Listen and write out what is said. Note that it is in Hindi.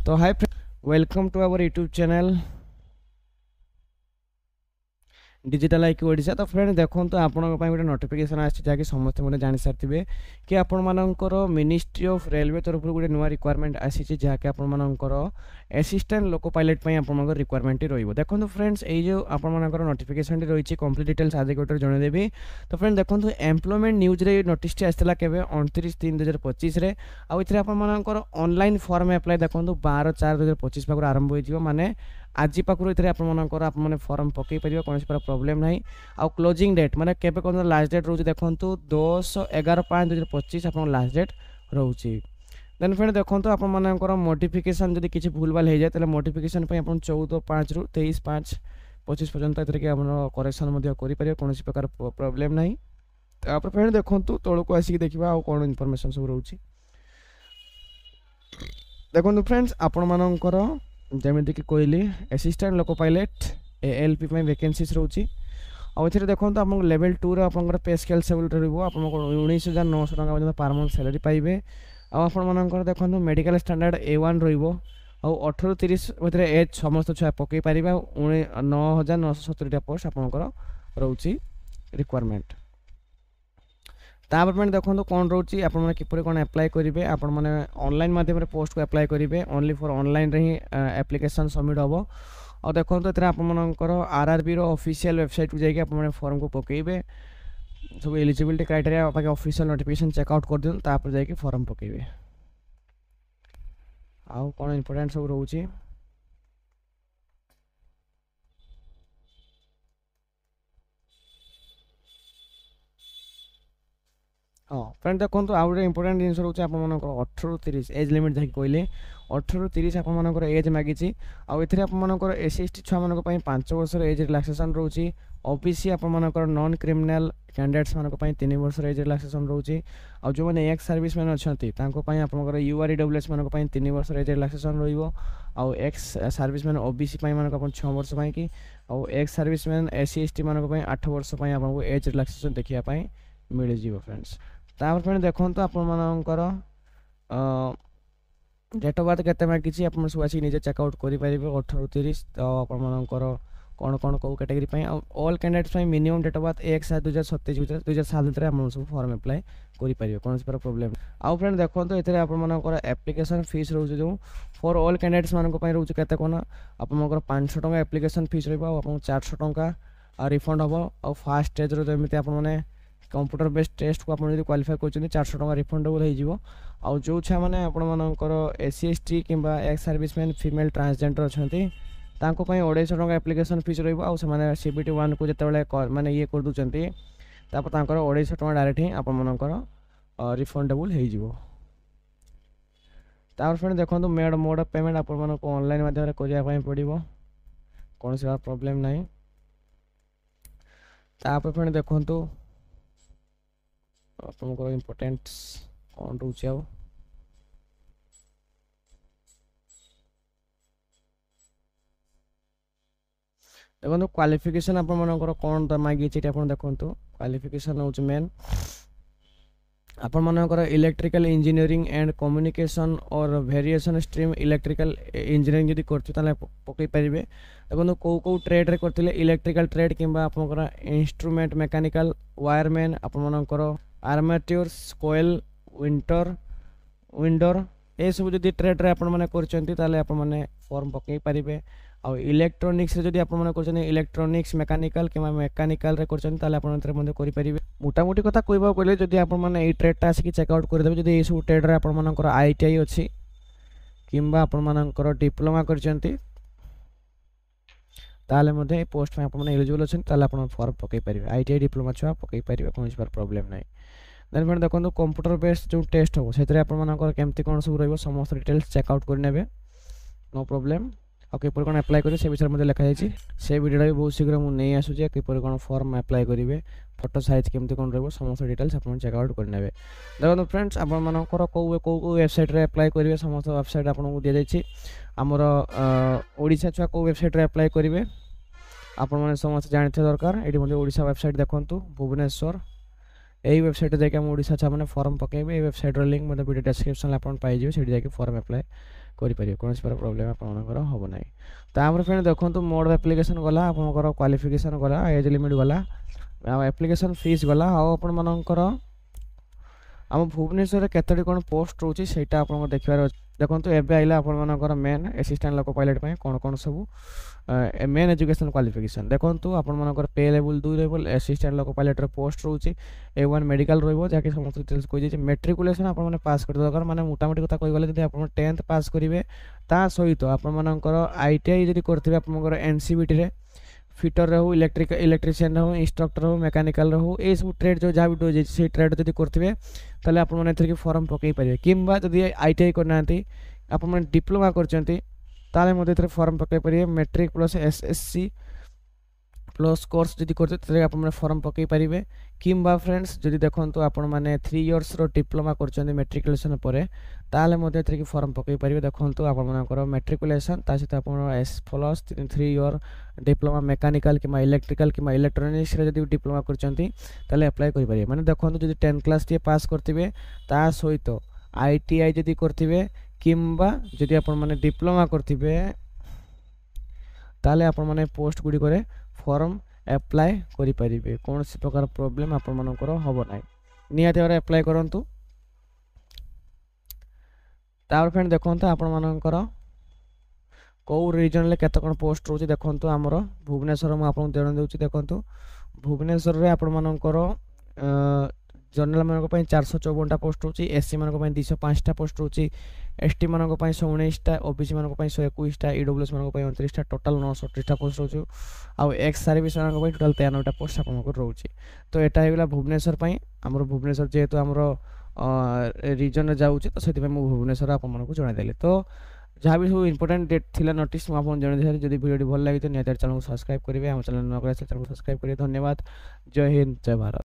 तो hi welcome to our YouTube channel digital IQ Odisha. तो फ्रेंड देखो तो आपण गोटे नोटिफिकेशन आसी समस्त मैंने जानी सारे कि आपण मानकर मिनिस्ट्री ऑफ रेलवे तरफ गोटे नुआ रिक्वायरमेंट आसी जहाँकि आपंकर असिस्टेंट लोको पायलट आप रिक्वायरमेंट रही। देखो फ्रेंड्स ये जो आपर नोटिफिकेशन रही कंप्लीट डिटेल्स आदि गोटे जनदेवी। तो फ्रेंड देखो एम्प्लॉयमेंट न्यूज रे नोटिस आसाला के 29/3/2025 आउ आपर ऑनलाइन फॉर्म अप्लाई देखो 12/4/2025 पाखु आरंभ हो माने आज पाखु आपने फॉर्म पकई पारे कौन प्रॉब्लम ना। आउ क्लोजिंग डेट माने केबे कौन लास्ट डेट रोज देखो 10/11/5/2025 आप लास्ट डेट रोचे। देन फ्रेंड देखो आपर मॉडिफिकेशन जब किसी भूल भाल हो जाए तो मॉडिफिकेशन 14/5 ରୁ 23/5/25 पर्यंत करेक्शन करें कौन प्रकार प्रॉब्लम ना। तो फ्रेंड देखो तौक आसिक देखा आउ कौन इनफॉरमेशन सब रोचे। देखो फ्रेंड्स आपण मानकर जमीक कहली assistant loco pilot ALP vacancies रोचे। आउ देखो आप लेवल 2 आप पे स्केल सब आप 19,900 टका पर मंथ सैलरी पाइबे। आपर देखो मेडिकल स्टैंडर्ड A1 रो 18-30 भर एज समस्त छुआ पकई पारे 9,970 पोस्ट आपंकर रोचे रिक्वायरमेंट। तापर देखो कौन रोचे आपने किपर कौन अप्लाई करेंगे आपण मैंने ऑनलाइन माध्यम पोस्ट को अप्लाई करेंगे ओनली फॉर ऑनलाइन रे ही एप्लिकेशन सबमिट हम। और देखो तो आपर RRB ऑफिशियल वेबसाइट को जाकि आप फॉर्म को पकेबे सब eligibility criteria official notification check out कर दियो तापर जाकि फॉर्म पकेबे। आउ कौन इंपोर्टेंट सब रोचे हाँ फ्रेंड देखो आउ गोटे इंपोर्टेंट जिन रोचे आप 18-30 एज लिमिट जैसे कहले 18-30 आप एज मागिची। आउ आपर SC/ST छुआ मान 5 वर्ष एज रिलैक्सेशन रोचे। OBC आपर नॉन क्रिमिनल कैंडिडेट्स मान 3 वर्ष एज रिलैक्सेशन रोचे। आउ जो मैंने एक्स सर्विस मैन अच्छा आपर UREWS मान 3 वर्ष एज रिलैक्सेशन रो। आउ एक्स सर्विस मैन OBC मान 6 वर्ष की आउ एक्स सर्विस मैन SC/ST मान 8 वर्ष आपको एज रिलैक्सेशन देखापी मिल जाए फ्रेंड्स। तापर फ्रेंड देखो आपर डेट ऑफ बर्थ के मार्क आप सब आसिक निजे चेकआउट करेंगे 18-30। तो आपर कौन कौन कौ category all candidates minimum date of birth 1/7/2027 भर आप सब फॉर्म अप्लाई करेंगे कौन प्रॉब्लम। आउ फ्रेंड देखो तो ये आपर एप्लिकेशन फीस रोचे जो फॉर ऑल कैंडिडेट्स मान रोचे के कौन आप 500 टका एप्लिकेशन फीस रहा 400 टका रिफंड हम। आउ फास्ट स्टेज जमी आपने कंप्यूटर बेस्ड टेस्ट को आपड़ी क्वालिफाई कर 400 टका रिफंडेबल हो। आउ जो छुआ मैंने आपर SC/ST कि एक्स सर्विसमैन फीमेल ट्रांसजेंडर अच्छा 250 टका एप्लिकेशन फीस रहा CBT 1 को जो मैंने ये कर दूसरी 250 टका डायरेक्ट ही आपर रिफंडेबल हो। फ्रेंड देखो मोड ऑफ पेमेंट आप ऑनलाइन माध्यम करने पड़ो कौन सी प्रॉब्लम ना। तापर फ्रेंड देखो आपको इम्पोर्टेंट कौन रोचे आउ देखो क्वालिफिकेशन आपर कौन मांगी देखो क्वालिफिकेशन हूँ मेन आपर इलेक्ट्रिकल इंजीनियरिंग एंड कम्युनिकेशन और वेरिएशन स्ट्रीम इलेक्ट्रिकल इंजीनियरिंग जब कर पकई पारे। देखो कौ कौ ट्रेड रे करते इलेक्ट्रिकल ट्रेड कि इंस्ट्रूमेंट मेकानिकल वायरमैन आपर आर्मेट्योर्स कोयल विंडर ये सब जो ट्रेड रे आपने कर फॉर्म पकई पारे। आउ इलेक्ट्रोनिक्स जब आप इलेक्ट्रोनिक्स मेकानिकल कि मेकानिकल रे करें मोटामोटी कथा कहवा गले जब आपने ट्रेडटा आसिक चेकआउट करदे जब ये सब ट्रेड रे आपर ITI अच्छी कि आपर डिप्लोमा कर पोस्ट में आपने एलिजिबल अच्छे फॉर्म पकई पारे ITI डिप्लोमा छुआ पकई पारे कौन प्रॉब्लम ना। देन फ्रेंड देखो कंप्यूटर बेस्ड जो टेस्ट हम से केमती कौन सब रही समस्त डिटेल्स चेकआउट करने नो प्रॉब्लम। और किपर कौन अप्लाई करेंगे से विषय में लिखाई से वीडियो भी बहुत शीघ्र मुझे नहीं आसूँ किपर कौन फॉर्म अप्लाई करेंगे फोटो साइज केमती कौन रही समस्त डिटेल्स आप चेकआउट करने। देखो फ्रेंड्स आपर कौ वेबसाइट रे अप्लाई करेंगे समस्त वेबसाइट आपको दी जाइए आमर ओडिशा छुआ कौ वेबसाइट रे अप्लाई करेंगे आप समस्त जानते दरकार ये ओडिशा वेबसाइट देखो भुवनेश्वर यही वेबसाइट जाके हम ओडिशा छुआ मैंने फॉर्म पकेबे। वेबसाइट लिंक मतलब वीडियो डिस्क्रिप्शन आप पाइबे, से जाके फॉर्म अप्लाई करेंगे, कौन प्रोब्लेम आपंकर हम ना। तापर फ्रेंड देखो मोड ऑफ एप्लिकेशन गला, आपंकर क्वालिफिकेशन गला, एज लिमिट गला, एप्लिकेशन फीस गला, आपंकर आम भुवनेश्वर केतोटी कौन पोस्ट रोचे से देखार देखो। एवं आइला आपर मेन असिस्टेंट लोको पायलट कौन कौन सब मेन एजुकेशन क्वालिफिकेशन देखो। आपर पे level 2 level assistant loco pilot post रोचे, A1 मेडिकल रही समस्त डिटेल्स कही। मेट्रिकुलेसन आप पास कर दरकार माने मोटामोटी कथा कहीगले जब आप 10th पास करेंगे ता सहित आपर ITI जब करेंगे आप NCBT रे फिटर हो, इलेक्ट्रिशियन हो, इंस्ट्रक्टर हो, मेकानिकल हो, ये सब ट्रेड जो जहाँ भी से ट्रेड जब करेंगे ताले आप फॉर्म पकई पारे। किंबा जदि ITI करना आप डिप्लोमा कर फॉर्म पकई पारे। Matric plus SSC plus course जदि करते आप फॉर्म पकई पारे। किंबा फ्रेंड्स जदि देखो आप 3 इयर्स डिप्लोमा कर मेट्रिकुलेसन पर ताले फॉर्म पकई पारे। देखो आपर मेट्रिकुलेसन सहित आप प्लस 3 इयर डिप्लोमा मेकानिकल कि इलेक्ट्रिकल कि इलेक्ट्रोनिक्स जब डिप्लोमा कर अप्लाई करेंगे। मैंने देखो जो 10 क्लास टी पास करेंगे ता सहित ITI जदि करेंगे किंबा जदि आप डिप्लोमा करेंगे ताले आप पोस्ट गुड़िक फॉर्म अप्लाई करेंगे, कौन सी प्रकार प्रॉब्लम आपंकर हम ना। निहाती भाव अप्लाई करूँ। तापर फ्रेंड देखो आपर कौ रीजन में केत कौन पोस्ट रोचे देखो। आमर भुवनेश्वर मुझे जन दूसरी देखो। भुवनेश्वर में आपर जनरल मानक 454टा पोस्ट रोचे, SC मानक 205टा पोस्ट रोचे, ST मानक 119टा, OBC मानक 121टा, EWS मानक 29टा, टोटाल 938टा पोस्ट रोचे। आउ एक्स सर्विस मानक टोटाल 93टा पोस्ट आपको रोचे। तो यहाँ होगा भुवनेश्वर आमर भुवनेश्वर जेहेतु आमर रीजन जाऊँगी तो से भुवनेश्वर आपको जनईदेली। तो जहाँ भी सब इंपोर्टेंट डेट थी नोटिस मुझे जनई जब वीडियो भल लगी तो निहत चैनल को सब्सक्राइब करेंगे, आम चैनल न कर चैनल को सब्सक्राइब करेंगे। धन्यवाद। जय हिंद, जय भारत।